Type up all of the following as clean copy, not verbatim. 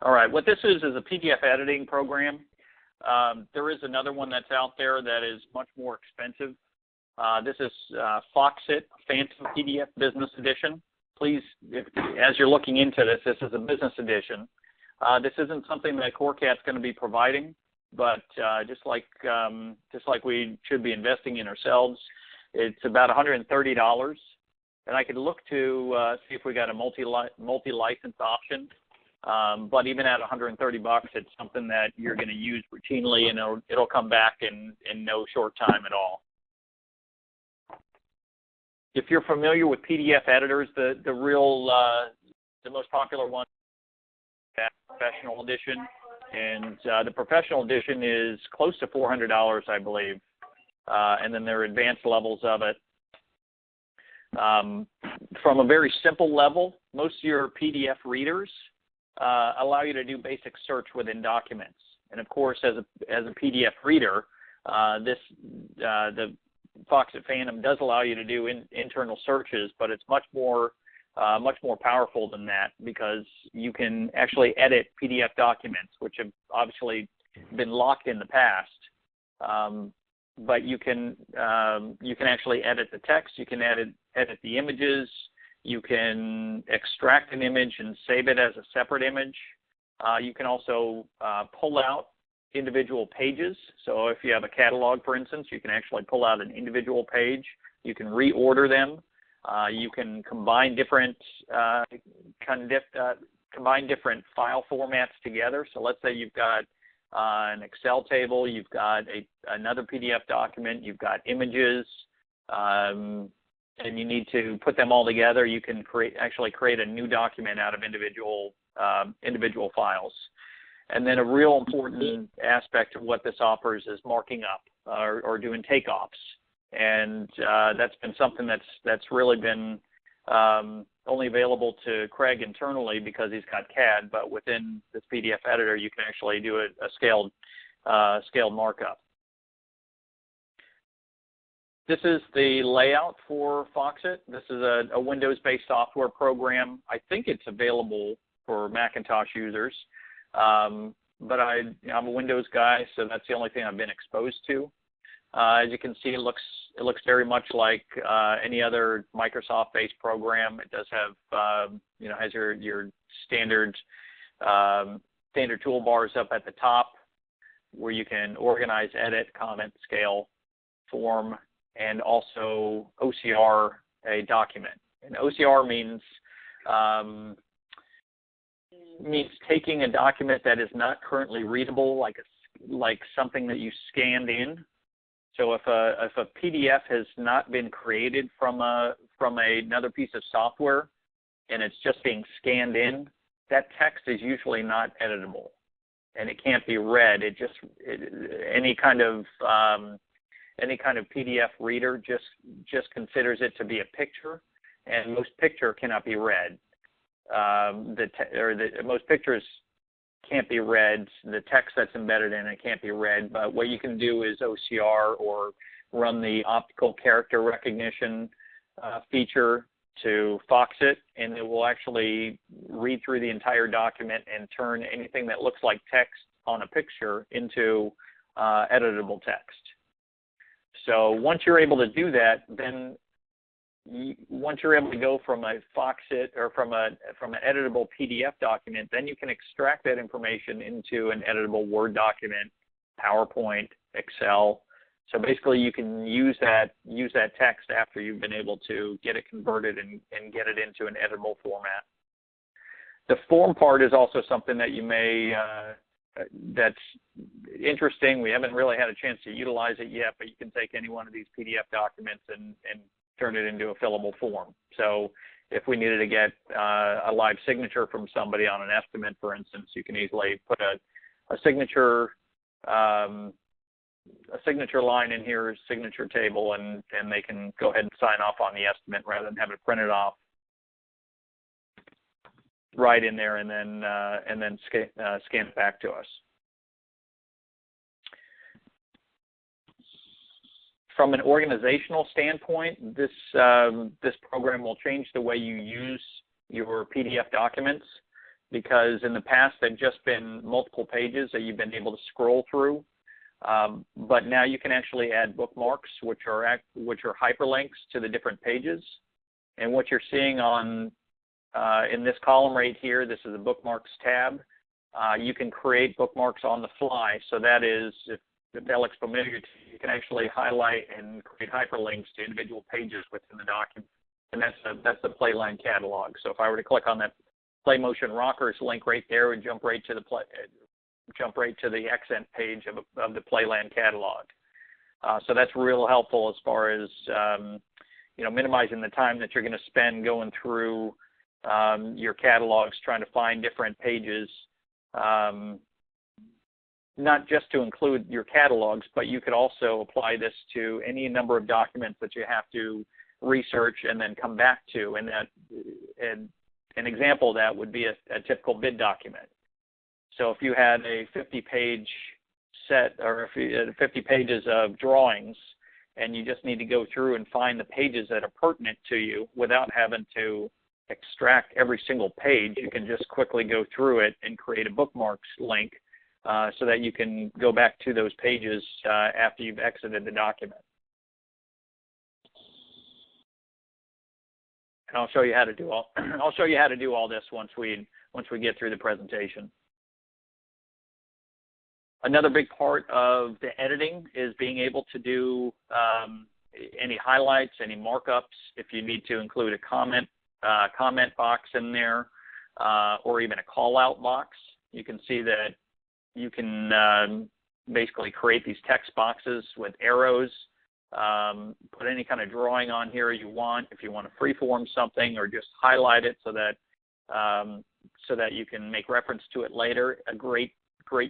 All right, what this is a PDF editing program. There is another one that's out there that is much more expensive. This is Foxit Phantom PDF Business Edition. Please, as you're looking into this, this is a business edition. This isn't something that CoreCat's going to be providing, but just like we should be investing in ourselves, it's about $130. And I could look to see if we got a multi-license option. But even at $130, it's something that you're going to use routinely, and it'll come back in no short time at all. If you're familiar with PDF editors, the most popular one is the Professional Edition, and the Professional Edition is close to $400, I believe. And then there are advanced levels of it. From a very simple level, most of your PDF readers allow you to do basic search within documents. And of course, as a PDF reader, the Foxit Phantom does allow you to do internal searches, but it's much more powerful than that, because you can actually edit PDF documents, which have obviously been locked in the past. But you can actually edit the text. You can edit the images. You can extract an image and save it as a separate image. You can also pull out individual pages. So if you have a catalog, for instance, you can actually pull out an individual page. You can reorder them. You can combine different different file formats together. So let's say you've got an Excel table, you've got another PDF document, you've got images, and you need to put them all together. You can actually create a new document out of individual files. And then a real important aspect of what this offers is marking up or doing takeoffs. And that's been something that's really been only available to Craig internally because he's got CAD, but within this PDF editor, you can actually do a scaled markup. This is the layout for Foxit. This is a Windows-based software program. I think it's available for Macintosh users, but I'm a Windows guy, so that's the only thing I've been exposed to. As you can see, it looks very much like any other Microsoft-based program. It does have, has your standard toolbars up at the top, where you can organize, edit, comment, scale, form, and also OCR a document. And OCR means taking a document that is not currently readable, like something that you scanned in. So if a PDF has not been created from another piece of software and it's just being scanned in, that text is usually not editable, and it can't be read. Any kind of PDF reader just considers it to be a picture, and most picture cannot be read. Most pictures can't be read. The text that's embedded in it can't be read. But what you can do is OCR or run the optical character recognition feature to Foxit, and it will actually read through the entire document and turn anything that looks like text on a picture into editable text. So once you're able to do that, then once you're able to go from a Foxit or from an editable PDF document, then you can extract that information into an editable Word document, PowerPoint, Excel. So basically, you can use that text after you've been able to get it converted and get it into an editable format. The form part is also something that you may that's interesting. We haven't really had a chance to utilize it yet, but you can take any one of these PDF documents and turn it into a fillable form. So if we needed to get a live signature from somebody on an estimate, for instance, you can easily put a signature line in here, a signature table, and they can go ahead and sign off on the estimate rather than have it printed off right in there and then scan it back to us. From an organizational standpoint, this program will change the way you use your PDF documents, because in the past they've just been multiple pages that you've been able to scroll through. But now you can actually add bookmarks, which are hyperlinks to the different pages. And what you're seeing on in this column right here, this is the bookmarks tab. You can create bookmarks on the fly. So that is, if that looks familiar to you, you can actually highlight and create hyperlinks to individual pages within the document. And that's the Playland catalog. So if I were to click on that Play Motion Rockers link right there, it would jump right to the accent page of the Playland catalog. So that's real helpful as far as minimizing the time that you're going to spend going through your catalogs trying to find different pages. Not just to include your catalogs, but you could also apply this to any number of documents that you have to research and then come back to. And an example of that would be a typical bid document. So if you had a 50-page set, or if you had 50 pages of drawings, and you just need to go through and find the pages that are pertinent to you without having to extract every single page, you can just quickly go through it and create a bookmarks link so that you can go back to those pages after you've exited the document. And I'll show you how to do all this once we get through the presentation. Another big part of the editing is being able to do any highlights, any markups. If you need to include a comment box in there, or even a call-out box, you can see that you can basically create these text boxes with arrows. Put any kind of drawing on here you want. If you want to freeform something, or just highlight it so that you can make reference to it later. A great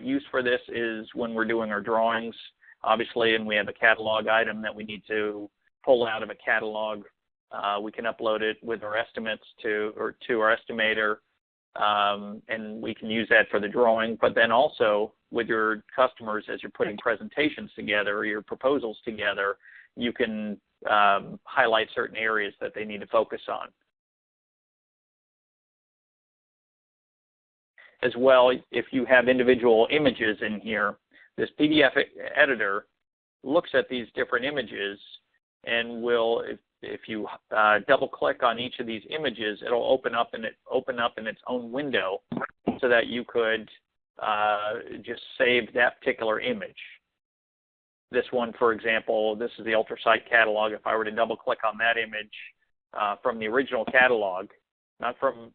use for this is when we're doing our drawings, obviously, and we have a catalog item that we need to pull out of a catalog. We can upload it with our estimates to our estimator, and we can use that for the drawing. But then also with your customers, as you're putting presentations together or your proposals together, you can highlight certain areas that they need to focus on. As well, if you have individual images in here, this PDF editor looks at these different images and will, if you double click on each of these images, it'll open up in its own window so that you could just save that particular image. This one, for example, this is the UltraSite catalog. If I were to double click on that image from the original catalog, not from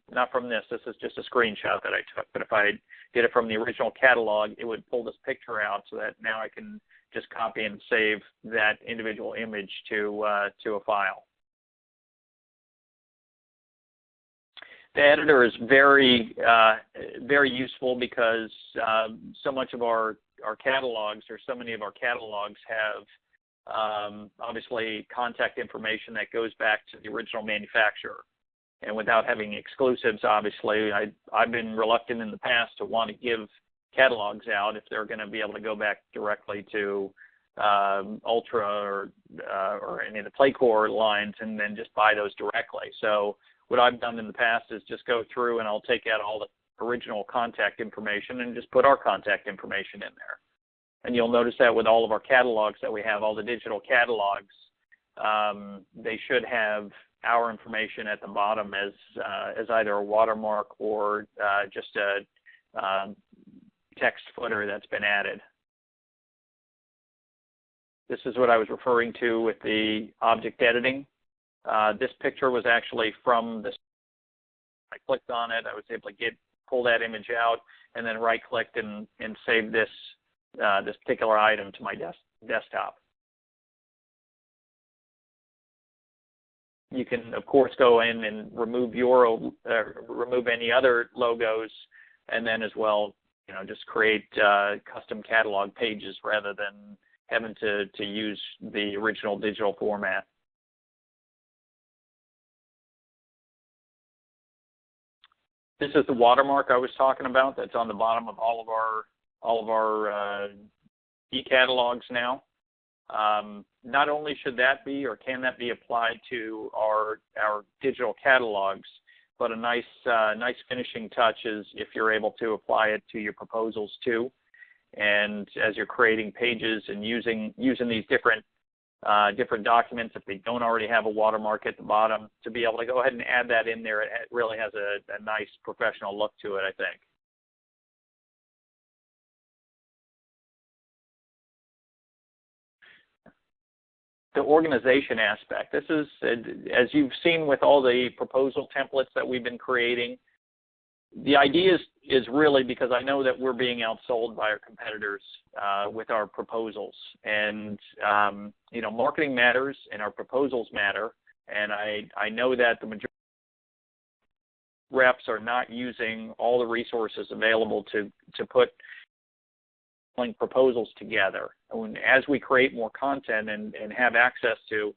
this is just a screenshot that I took, but if I did it from the original catalog, it would pull this picture out so that now I can just copy and save that individual image to a file. The editor is very useful because so much of our catalogs, or so many of our catalogs, have obviously contact information that goes back to the original manufacturer. And without having exclusives, obviously, I've been reluctant in the past to want to give catalogs out if they're going to be able to go back directly to Ultra or any of the Playcore lines and then just buy those directly. So what I've done in the past is just go through and I'll take out all the original contact information and just put our contact information in there. And you'll notice that with all of our catalogs that we have, all the digital catalogs, they should have our information at the bottom as either a watermark or just a text footer that's been added. This is what I was referring to with the object editing. This picture was actually from this. I clicked on it. I was able to pull that image out, and then right-clicked and save this particular item to my desktop. You can, of course, go in and remove remove any other logos, and then as well, just create custom catalog pages rather than having to use the original digital format. This is the watermark I was talking about. That's on the bottom of all of our e-catalogs now. Not only should that be, or can that be applied to our digital catalogs, but a nice nice finishing touch is if you're able to apply it to your proposals too. And as you're creating pages and using these different documents, if they don't already have a watermark at the bottom, to be able to go ahead and add that in there, it really has a nice professional look to it, I think. The organization aspect. This is, as you've seen with all the proposal templates that we've been creating, the idea is really because I know that we're being outsold by our competitors with our proposals. And, you know, marketing matters and our proposals matter. And I know that the majority of reps are not using all the resources available to put proposals together. And as we create more content and have access to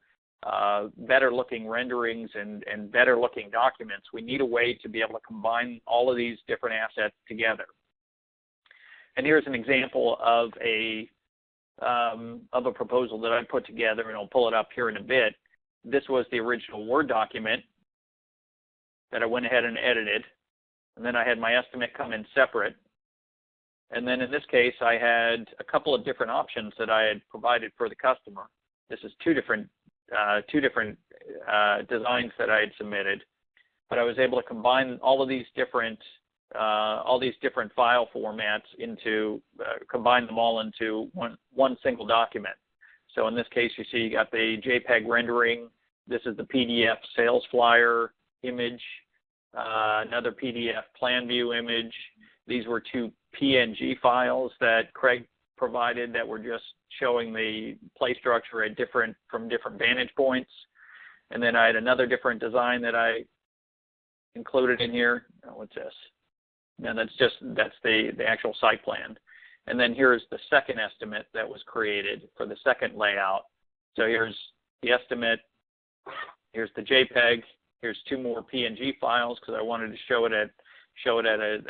better looking renderings and better looking documents, we need a way to be able to combine all of these different assets together. And here's an example of a proposal that I put together, and I'll pull it up here in a bit. This was the original Word document that I went ahead and edited, and then I had my estimate come in separate. And then in this case, I had a couple of different options that I had provided for the customer. This is two different designs that I had submitted, but I was able to combine all of these different file formats into combine them all into one single document. So in this case, you see you got the JPEG rendering. This is the PDF sales flyer image, another PDF plan view image. These were two PNG files that Craig provided that were just showing the play structure at from different vantage points. And then I had another different design that I included in here. Oh, what's this? And that's the actual site plan. And then here's the second estimate that was created for the second layout. So here's the estimate. Here's the JPEG. Here's two more PNG files because I wanted to show it at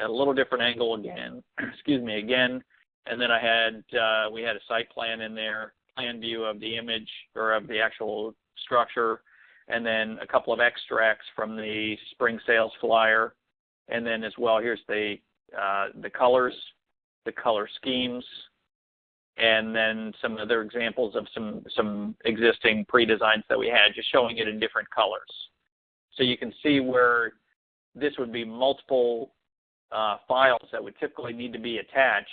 a little different angle again. Excuse me, again. And then we had a site plan in there, plan view of the image or of the actual structure, and then a couple of extracts from the spring sales flyer. And then as well, here's the colors, the color schemes, and then some other examples of some existing pre-designs that we had, just showing it in different colors. So you can see where this would be multiple files that would typically need to be attached.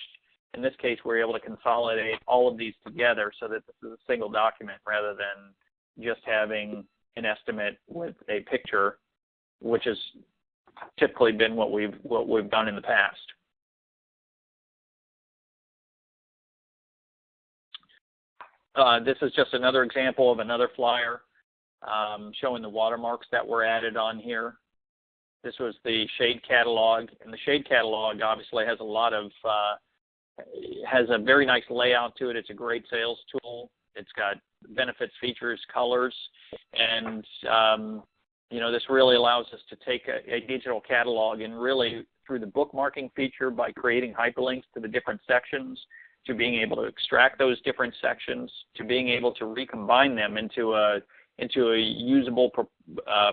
In this case, we're able to consolidate all of these together so that this is a single document rather than just having an estimate with a picture, which has typically been what we've done in the past. This is just another example of another flyer showing the watermarks that were added on here. This was the shade catalog, and the shade catalog obviously has a lot of has a very nice layout to it. It's a great sales tool. It's got benefits, features, colors, and you know, this really allows us to take a digital catalog and really through the bookmarking feature by creating hyperlinks to the different sections, to being able to extract those different sections, to being able to recombine them into a usable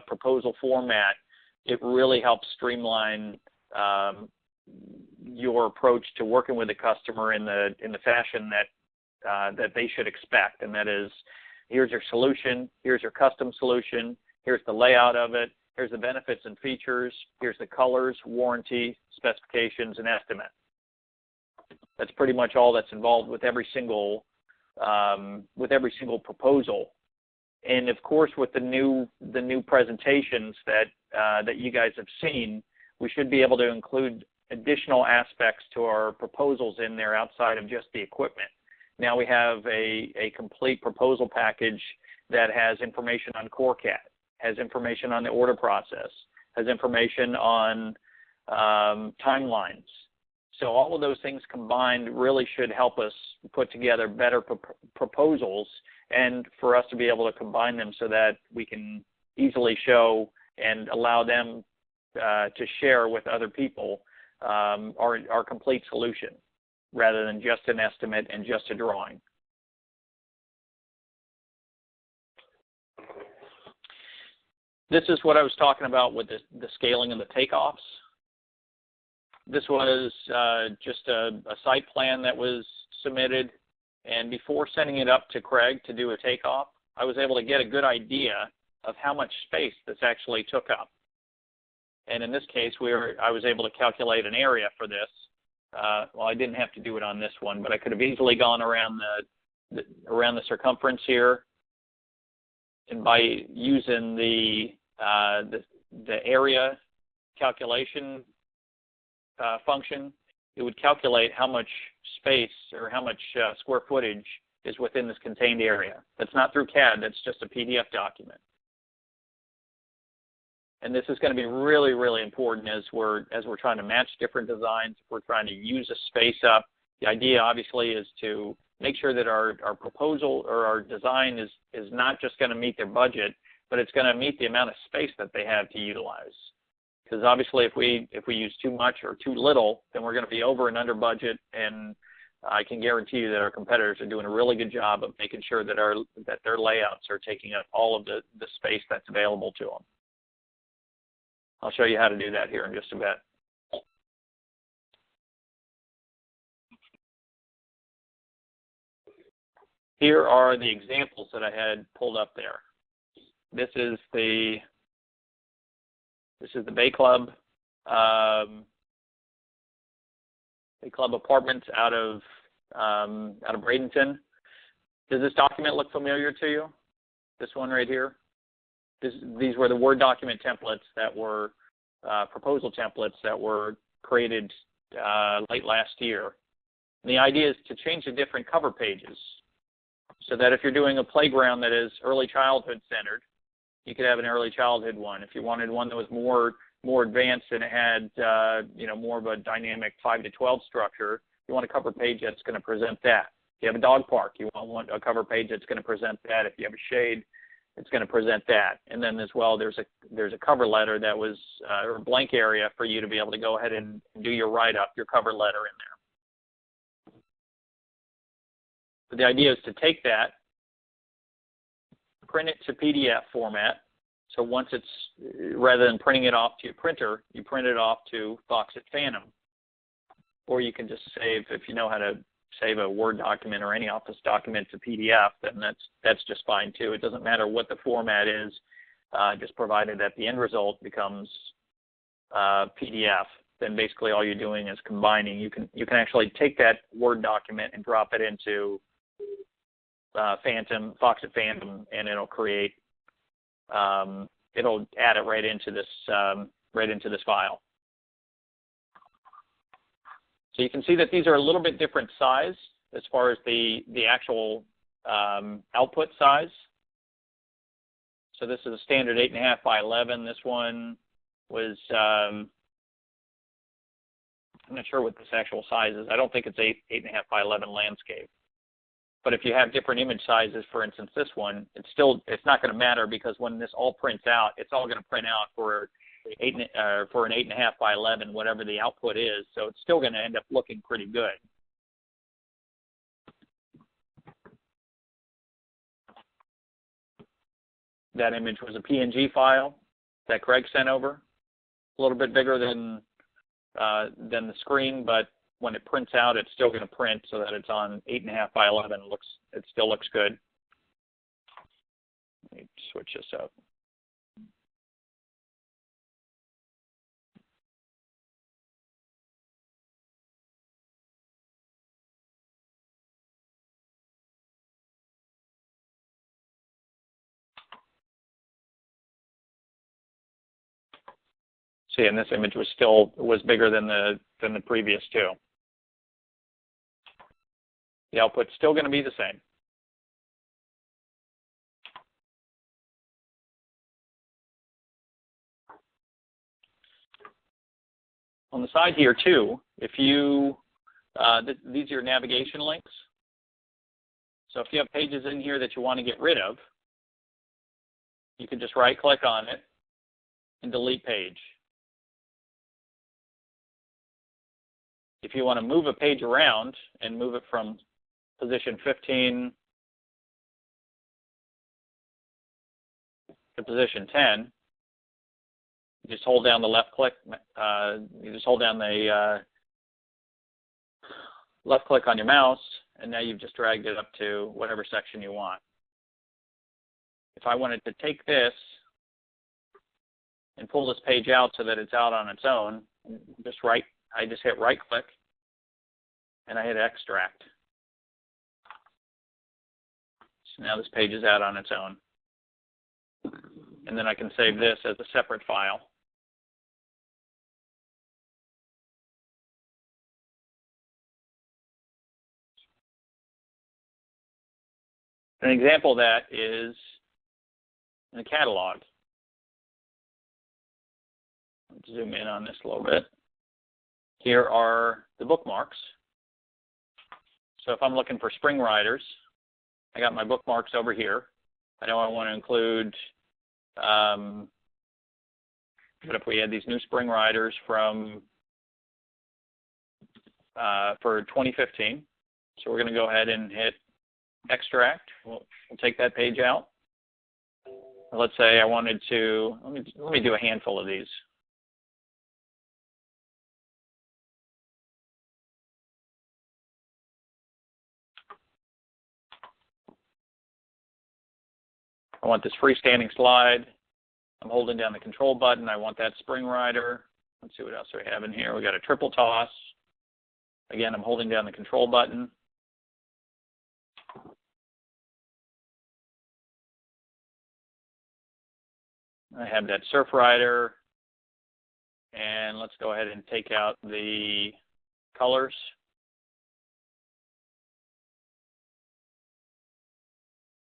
proposal format. It really helps streamline your approach to working with the customer in the fashion that they should expect, and that is, here's your solution, here's your custom solution, here's the layout of it, here's the benefits and features, here's the colors, warranty, specifications, and estimate. That's pretty much all that's involved with every single proposal. And of course, with the new presentations that you guys have seen, we should be able to include additional aspects to our proposals in there outside of just the equipment. Now we have a complete proposal package that has information on CoreCat, has information on the order process, has information on timelines. So all of those things combined really should help us put together better proposals, and for us to be able to combine them so that we can easily show and allow them to share with other people our complete solution, rather than just an estimate and just a drawing. This is what I was talking about with the scaling and the takeoffs. This was just a site plan that was submitted, and before sending it up to Craig to do a takeoff, I was able to get a good idea of how much space this actually took up. And in this case, I was able to calculate an area for this. Well, I didn't have to do it on this one, but I could have easily gone around the circumference here, and by using the area calculation function, it would calculate how much space or how much square footage is within this contained area. That's not through CAD, that's just a PDF document. And this is going to be really, really important as we're trying to match different designs. We're trying to use a space up. The idea, obviously, is to make sure that our proposal or our design is not just going to meet their budget, but it's going to meet the amount of space that they have to utilize. Because obviously, if we use too much or too little, then we're going to be over and under budget. And I can guarantee you that our competitors are doing a really good job of making sure that their layouts are taking up all of the space that's available to them. I'll show you how to do that here in just a bit. Here are the examples that I had pulled up there. This is the Bay Club Apartments out of Bradenton. Does this document look familiar to you? This one right here. These were the Word document templates that were proposal templates that were created late last year. And the idea is to change the different cover pages so that if you're doing a playground that is early childhood centered, you could have an early childhood one. If you wanted one that was more advanced and it had more of a dynamic 5 to 12 structure, you want a cover page that's going to present that. If you have a dog park, you want a cover page that's going to present that. If you have a shade, it's going to present that. And then as well, there's a cover letter that was or a blank area for you to be able to go ahead and do your write-up, your cover letter in there. But the idea is to take that, print it to PDF format. So once rather than printing it off to your printer, you print it off to Foxit Phantom. Or you can just save, if you know how to save a Word document or any Office document to PDF, then that's just fine too. It doesn't matter what the format is, just provided that the end result becomes PDF. Then basically all you're doing is combining. You can actually take that Word document and drop it into Foxit Phantom, and it'll create. It'll add it right into this file. So you can see that these are a little bit different size as far as the actual output size. So this is a standard 8.5 by 11. This one was, I'm not sure what this actual size is. I don't think it's 8.5 by 11 landscape. But if you have different image sizes, for instance, this one, it's not going to matter, because when this all prints out, it's all going to print out for an 8.5 by 11, whatever the output is. So it's still going to end up looking pretty good. That image was a PNG file that Craig sent over. A little bit bigger than the screen, but when it prints out, it's still going to print so that it's on 8.5 by 11. It still looks good. Let me switch this up. See, and this image was bigger than the previous two. The output's still going to be the same. On the side here too, if you these are your navigation links. So if you have pages in here that you want to get rid of, you can just right-click on it and delete page. If you want to move a page around and move it from position 15 to position 10, You just hold down the left click. You just hold down the left click on your mouse, and now you've just dragged it up to whatever section you want. If I wanted to take this and pull this page out so that it's out on its own, I just hit right click and I hit extract. So now this page is out on its own. And then I can save this as a separate file. An example of that is in the catalog. Let's zoom in on this a little bit. Here are the bookmarks. So if I'm looking for spring riders, I got my bookmarks over here. I know I want to include, what if we had these new spring riders from for 2015. So we're going to go ahead and hit extract. We'll take that page out. Let's say I wanted to, let me do a handful of these. I want this freestanding slide. I'm holding down the control button. I want that spring rider. Let's see what else we have in here. We got a triple toss. Again, I'm holding down the control button. I have that surf rider. And let's go ahead and take out the colors.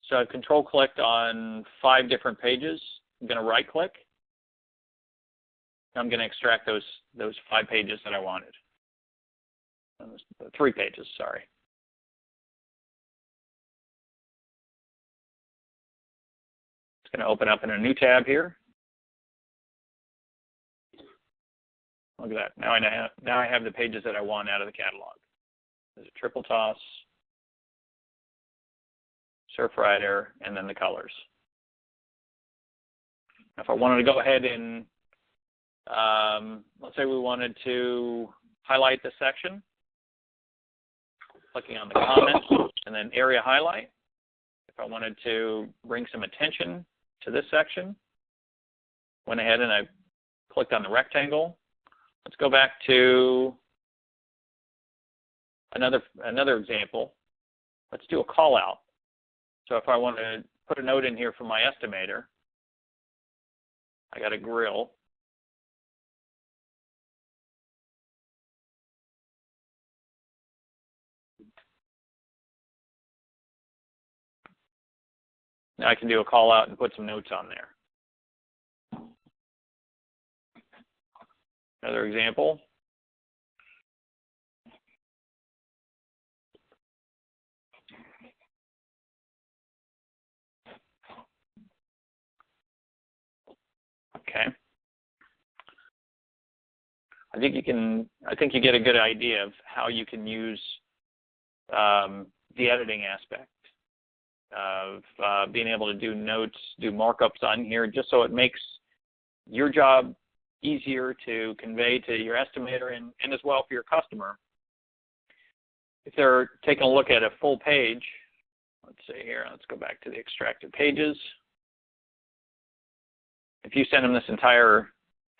So I've control clicked on 5 different pages. I'm going to right click. I'm going to extract those 5 pages that I wanted. 3 pages, sorry. It's going to open up in a new tab here. Look at that. Now I have the pages that I want out of the catalog. There's a triple toss, surf rider, and then the colors. If I wanted to go ahead and, let's say we wanted to highlight this section, clicking on the comments and then area highlight. If I wanted to bring some attention to this section, went ahead and I clicked on the rectangle. Let's go back to another example. Let's do a call out. So if I want to put a note in here for my estimator, I got a grill. Now I can do a call out and put some notes on there. Another example. Okay. I think you get a good idea of how you can use the editing aspect of being able to do notes, do markups on here, just so it makes your job easier to convey to your estimator and as well for your customer. If they're taking a look at a full page, let's see here, let's go back to the extracted pages. If you send them this entire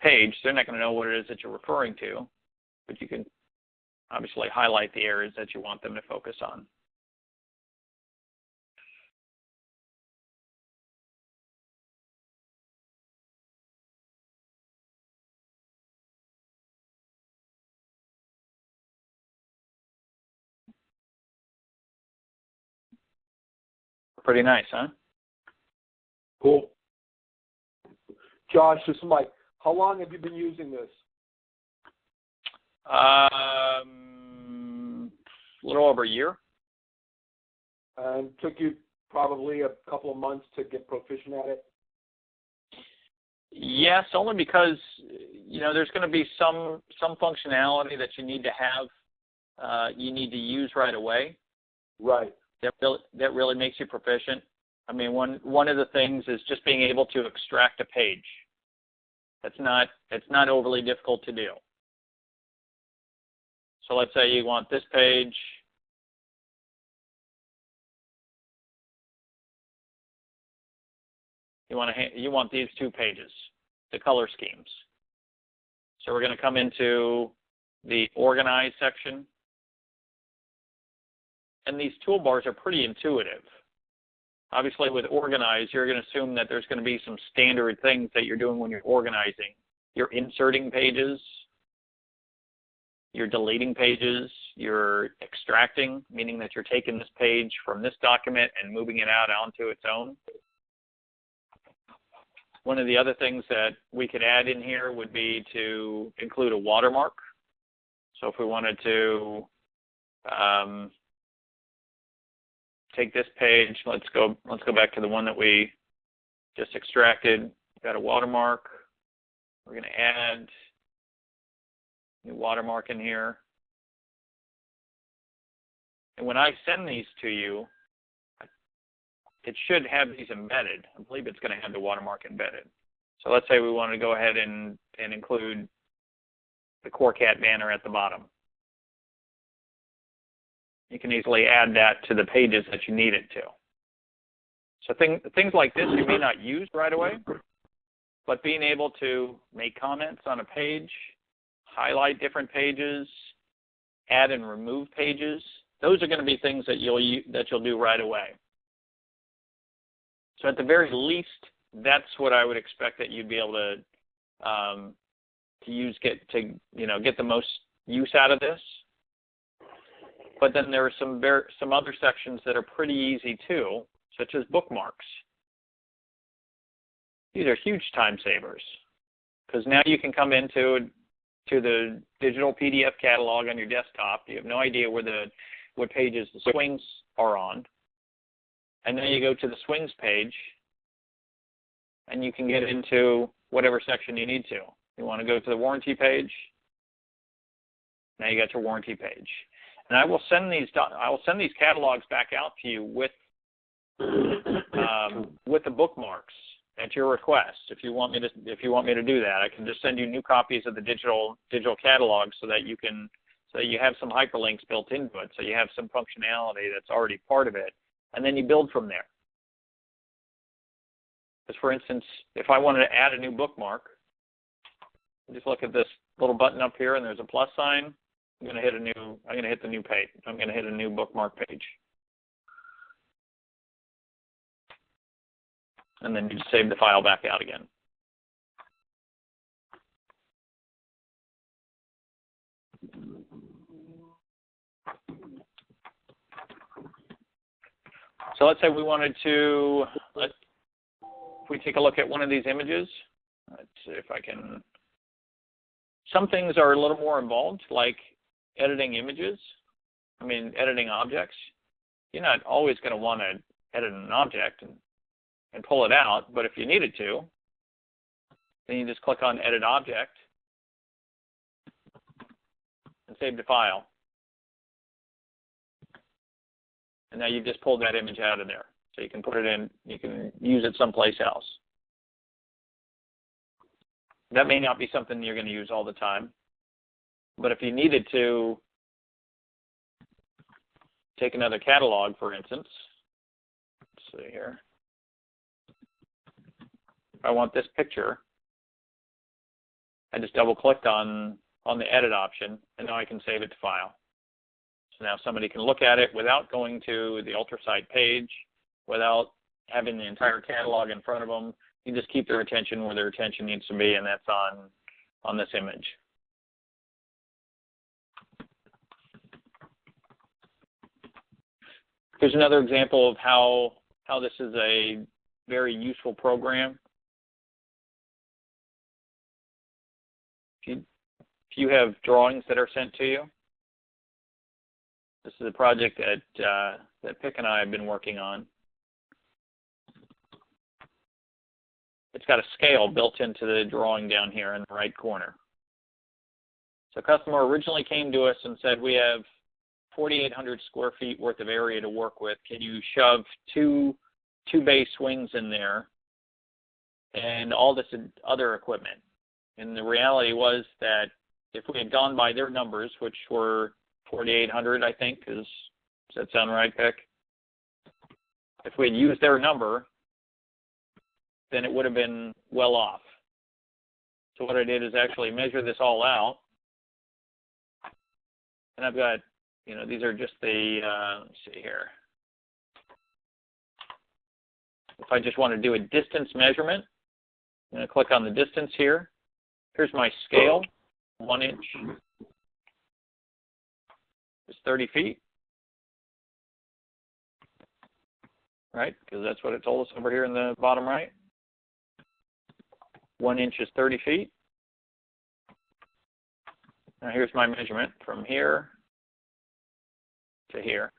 page, they're not going to know what it is that you're referring to, but you can obviously highlight the areas that you want them to focus on. Pretty nice, huh? Cool. Josh, this is Mike. How long have you been using this? A little over a year. And took you probably a couple of months to get proficient at it? Yes, only because there's going to be some functionality that you need to have, you need to use right away. Right. That really makes you proficient. I mean, one of the things is just being able to extract a page. It's not overly difficult to do. So let's say you want this page. You want these two pages, the color schemes. So we're going to come into the Organize section. And these toolbars are pretty intuitive. Obviously, with Organize, you're going to assume that there's going to be some standard things that you're doing when you're organizing. You're inserting pages, you're deleting pages, you're extracting, meaning that you're taking this page from this document and moving it out onto its own. One of the other things that we could add in here would be to include a watermark. So if we wanted to take this page, let's go back to the one that we just extracted. Got a watermark. We're going to add a new watermark in here. And when I send these to you, it should have these embedded. I believe it's going to have the watermark embedded. So let's say we want to go ahead and include the CoreCat banner at the bottom. You can easily add that to the pages that you need it to. So things like this you may not use right away, but being able to make comments on a page, highlight different pages, add and remove pages, those are going to be things that you'll do right away. So at the very least, that's what I would expect that you'd be able to use, get the most use out of this. But then there are some other sections that are pretty easy too, such as bookmarks. These are huge time savers because now you can come into the digital PDF catalog on your desktop. You have no idea what pages the swings are on. And then you go to the swings page, and you can get into whatever section you need to. You want to go to the warranty page. Now you got your warranty page, and I will send these catalogs back out to you with the bookmarks at your request. If you want me to do that, I can just send you new copies of the digital catalog so that you have some hyperlinks built into it, so you have some functionality that's already part of it. And then you build from there. Because for instance, if I wanted to add a new bookmark, just look at this little button up here and there's a plus sign. I'm going to hit the new page. I'm going to hit a new bookmark page. And then you just save the file back out again. So let's say we wanted to, if we take a look at one of these images, let's see if I can, some things are a little more involved, like editing images, editing objects. You're not always going to want to edit an object and pull it out, but if you needed to, then you just click on Edit Object and save the file. And now you've just pulled that image out of there. So you can put it in, you can use it someplace else. That may not be something you're going to use all the time. But if you needed to take another catalog, for instance, let's see here. If I want this picture, I just double-clicked on the edit option, and now I can save it to file. So now somebody can look at it without going to the UltraSite page, without having the entire catalog in front of them. You just keep their attention where their attention needs to be, and that's on this image. Here's another example of how this is a very useful program. If you have drawings that are sent to you, this is a project that Pick and I have been working on. It's got a scale built into the drawing down here in the right corner. So a customer originally came to us and said, we have 4,800 square feet worth of area to work with. Can you shove two bay swings in there and all this other equipment? And the reality was that if we had gone by their numbers, which were 4,800, I think, does that sound right, Pick? If we had used their number, then it would have been well off. So what I did is actually measure this all out. And I've got, these are just the, let's see here. If I just want to do a distance measurement, I'm going to click on the distance here. Here's my scale, 1 inch is 30 feet, right? Because that's what it told us over here in the bottom right. 1 inch is 30 feet. Now here's my measurement from here to here.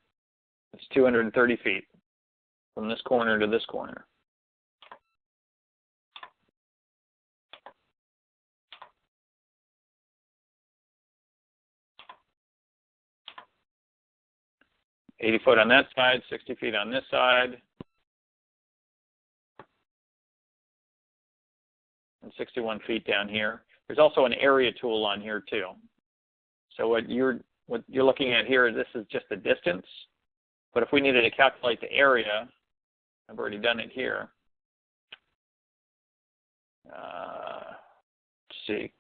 It's 230 feet from this corner to this corner. $80 foot on that side, 60 feet on this side, and 61 feet down here. There's also an area tool on here too. So what you're looking at here, this is just the distance. But if we needed to calculate the area, I've already done it here. Let's see,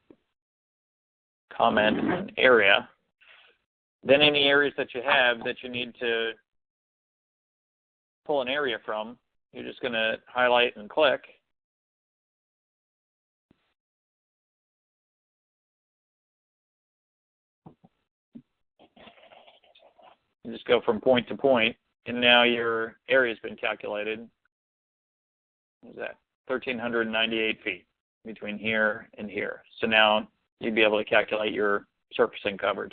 comment on area. Then any areas that you have that you need to pull an area from, you're just going to highlight and click. You just go from point to point, and now your area's been calculated. What is that? 1,398 feet between here and here. So now you'd be able to calculate your surfacing coverage.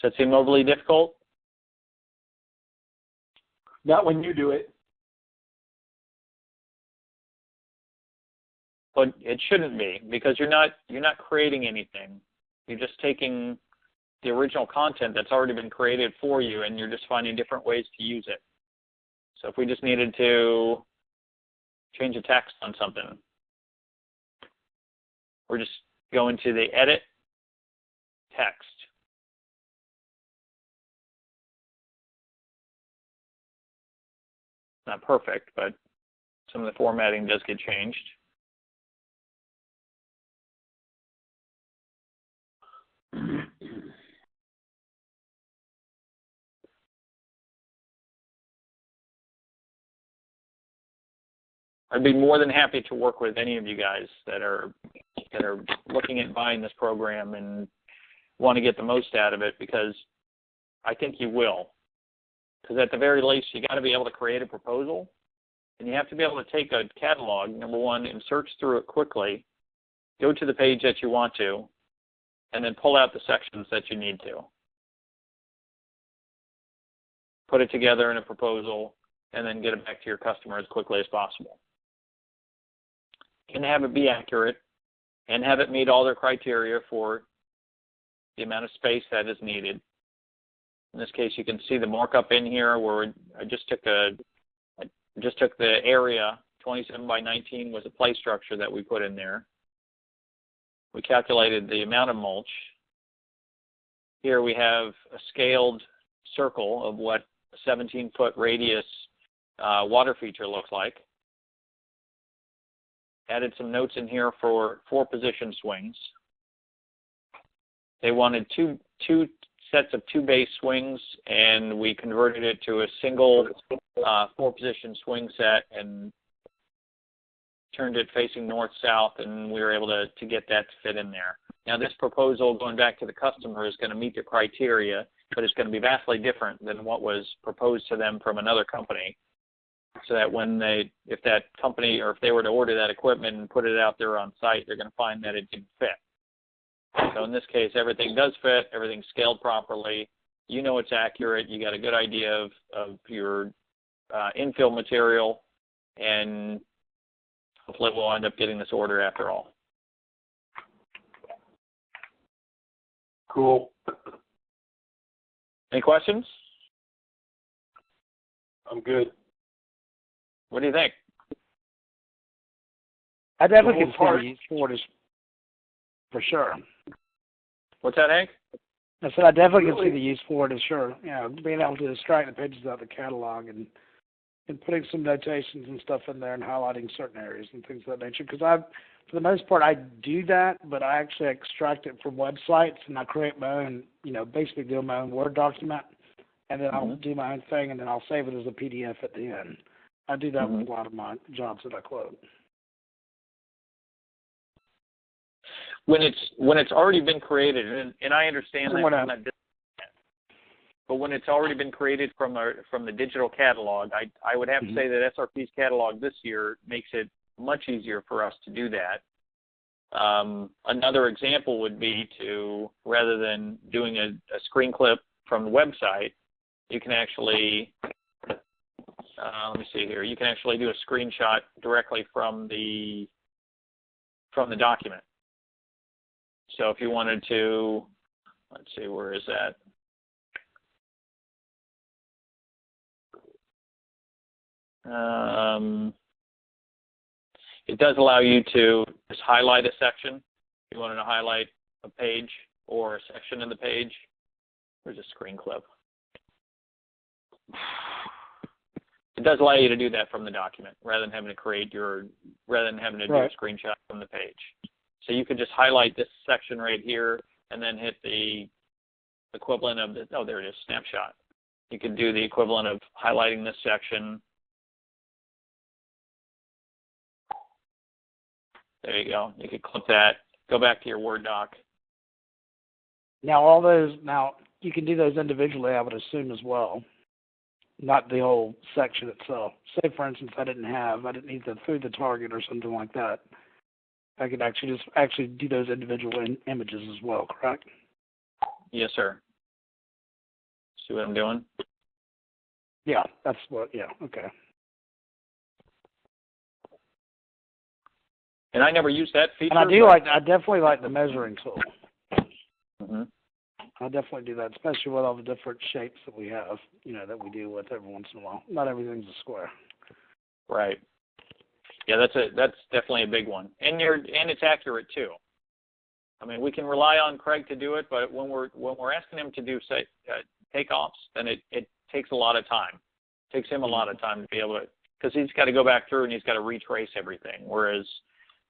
Does that seem overly difficult? Not when you do it. But it shouldn't be, because you're not creating anything. You're just taking the original content that's already been created for you, and you're just finding different ways to use it. So if we just needed to change the text on something, we're just going to the edit text. Not perfect, but some of the formatting does get changed. I'd be more than happy to work with any of you guys that are looking at buying this program and want to get the most out of it, because I think you will. Because at the very least, you got to be able to create a proposal, and you have to be able to take a catalog, number one, and search through it quickly, go to the page that you want to, and then pull out the sections that you need to. Put it together in a proposal, and then get it back to your customer as quickly as possible. And have it be accurate, and have it meet all their criteria for the amount of space that is needed. In this case, you can see the markup in here where I just took the area. 27 by 19 was a play structure that we put in there. We calculated the amount of mulch. Here we have a scaled circle of what a 17-foot radius water feature looks like. Added some notes in here for 4 position swings. They wanted two sets of 2 base swings, and we converted it to a single 4-position swing set and turned it facing north-south, and we were able to get that to fit in there. Now, this proposal, going back to the customer, is going to meet the criteria, but it's going to be vastly different than what was proposed to them from another company, so that when if that company, or if they were to order that equipment and put it out there on site, they're going to find that it didn't fit. So in this case, everything does fit, everything's scaled properly, you know it's accurate, you got a good idea of your infill material, and hopefully we'll end up getting this order after all. Cool. Any questions? I'm good. What do you think? I definitely can see the use for it for sure. What's that, Hank? I said I definitely can see the use for it as sure. Being able to extract the pages out of the catalog and putting some notations and stuff in there and highlighting certain areas and things of that nature. Because for the most part, I do that, but I actually extract it from websites and I create my own, basically do my own Word document, and then I'll do my own thing, and then I'll save it as a PDF at the end. I do that with a lot of my jobs that I quote. When it's already been created, and I understand that, but when it's already been created from the digital catalog, I would have to say that SRP's catalog this year makes it much easier for us to do that. Another example would be to, rather than doing a screen clip from the website, you can actually, let me see here, you can actually do a screenshot directly from the document. So if you wanted to, let's see, where is that? It does allow you to just highlight a section. If you wanted to highlight a page or a section of the page, there's a screen clip. It does allow you to do that from the document rather than having to do a screenshot from the page. So you could just highlight this section right here and then hit the equivalent of there it is, snapshot. You could do the equivalent of highlighting this section. There you go. You could clip that, go back to your Word doc. Now you can do those individually, I would assume, as well. Not the whole section itself. Say, for instance, I didn't need to through the target or something like that. I could actually do those individual images as well, correct? Yes, sir. See what I'm doing? Yeah, okay. And I never used that feature. And I definitely like the measuring tool. I definitely do that, especially with all the different shapes that we have, that we deal with every once in a while. Not everything's a square. Right. Yeah, that's definitely a big one, and it's accurate too. I mean, we can rely on Craig to do it, but when we're asking him to do takeoffs, then it takes a lot of time. It takes him a lot of time to be able to, because he's got to go back through and he's got to retrace everything. Whereas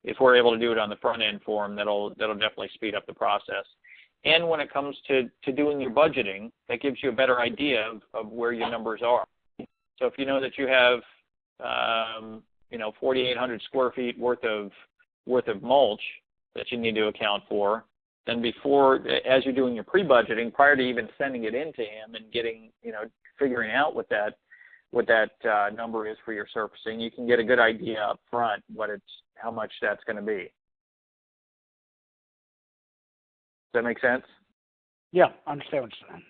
if we're able to do it on the front end for him, that'll definitely speed up the process. And when it comes to doing your budgeting, that gives you a better idea of where your numbers are. So if you know that you have 4,800 square feet worth of mulch that you need to account for, then as you're doing your pre-budgeting, prior to even sending it in to him and getting, figuring out what that number is for your surfacing, you can get a good idea up front how much that's going to be. Does that make sense? Yeah, I understand what you're saying.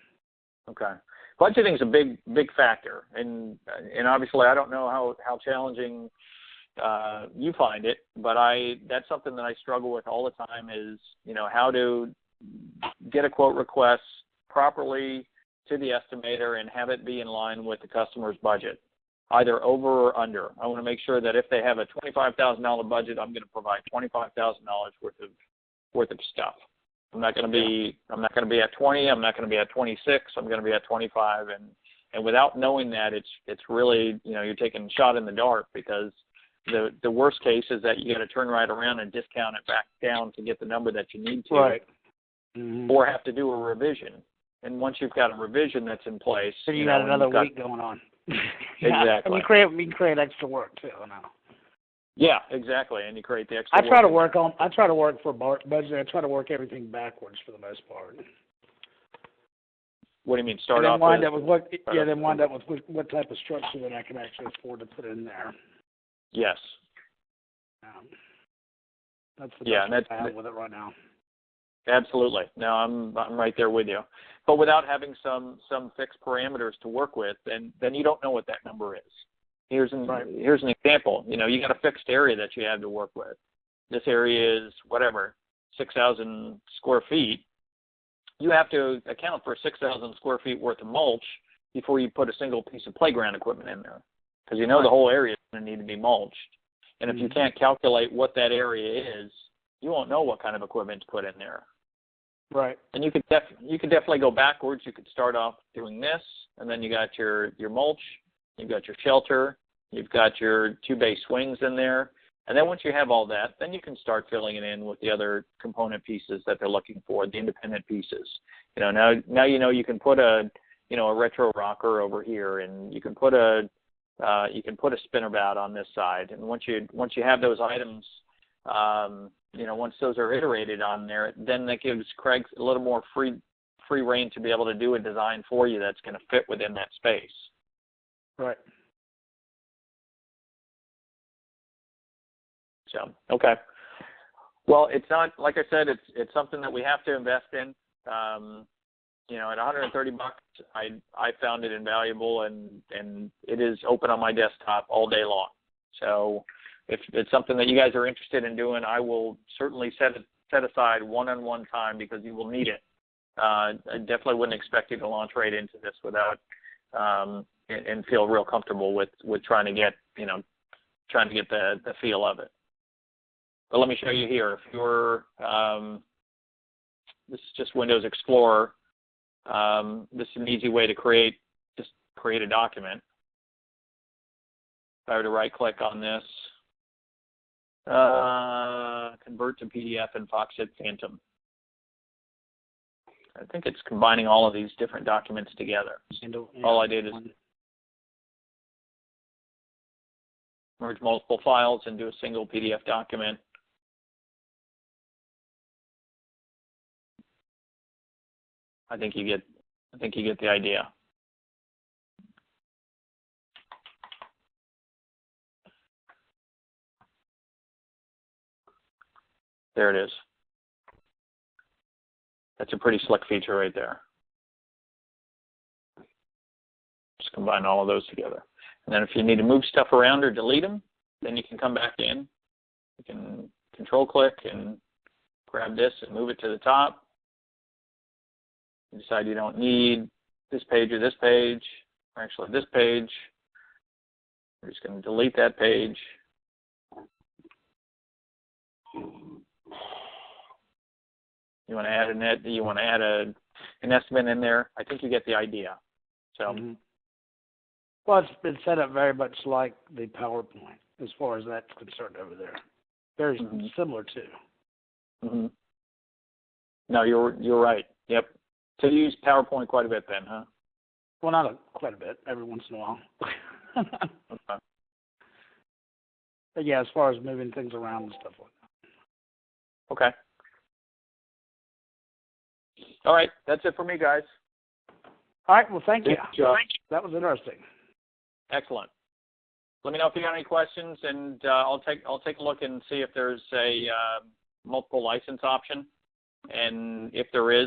Okay. Budgeting is a big factor, and obviously I don't know how challenging you find it, but that's something that I struggle with all the time is, how to get a quote request properly to the estimator and have it be in line with the customer's budget, either over or under. I want to make sure that if they have a $25,000 budget, I'm going to provide $25,000 worth of stuff. I'm not going to be at 20. I'm not going to be at 26. I'm going to be at 25. And without knowing that, it's really, you're taking a shot in the dark, because the worst case is that you got to turn right around and discount it back down to get the number that you need to, right. Or have to do a revision. And once you've got a revision that's in place, so you got another week going on. Exactly. And you create extra work too now. Yeah, exactly. And you create the extra. I try to work for budget. I try to work everything backwards for the most part. What do you mean? Then wind up with what type of structure that I can actually afford to put in there. Yes. That's the best I have with it right now. Absolutely. No, I'm right there with you. But without having some fixed parameters to work with, then you don't know what that number is. Here's an example. You know, you got a fixed area that you have to work with. This area is whatever, 6,000 square feet. You have to account for 6,000 square feet worth of mulch before you put a single piece of playground equipment in there, because you know the whole area is going to need to be mulched. And if you can't calculate what that area is, you won't know what kind of equipment to put in there. Right. And you could definitely go backwards. You could start off doing this, and then you got your mulch, you've got your shelter, you've got your 2-bay swings in there. And then once you have all that, then you can start filling it in with the other component pieces that they're looking for, the independent pieces. You know, now you know you can put a retro rocker over here, and you can put a spinner bout on this side. And once you have those items, once those are iterated on there, then that gives Craig a little more free reign to be able to do a design for you that's going to fit within that space. Right. So, okay. Well, it's not, like I said, it's something that we have to invest in. At $130, I found it invaluable, and it is open on my desktop all day long. So if it's something that you guys are interested in doing, I will certainly set aside one-on-one time, because you will need it. I definitely wouldn't expect you to launch right into this without and feel real comfortable with trying to get the feel of it. But let me show you here. If you're this is just Windows Explorer. This is an easy way to create a document. If I were to right-click on this, convert to PDF in Foxit Phantom. I think it's combining all of these different documents together. All I did is merge multiple files into a single PDF document. I think you get the idea. There it is. That's a pretty slick feature right there. Just combine all of those together. And then if you need to move stuff around or delete them, then you can come back in. You can control click and grab this and move it to the top. You decide you don't need this page or this page, or actually this page. We're just going to delete that page. You want to add an estimate in there. I think you get the idea. So. Mm-hmm. Well, it's been set up very much like the PowerPoint as far as that's concerned over there. Very similar too. Mm-hmm. No, you're right. Yep. So you use PowerPoint quite a bit then, huh? Well, not quite a bit. Every once in a while. Okay. But yeah, as far as moving things around and stuff like that. Okay. All right. That's it for me, guys. All right. Well, thank you. Thank you. That was interesting. Excellent. Let me know if you got any questions, and I'll take a look and see if there's a multiple license option, and if there is,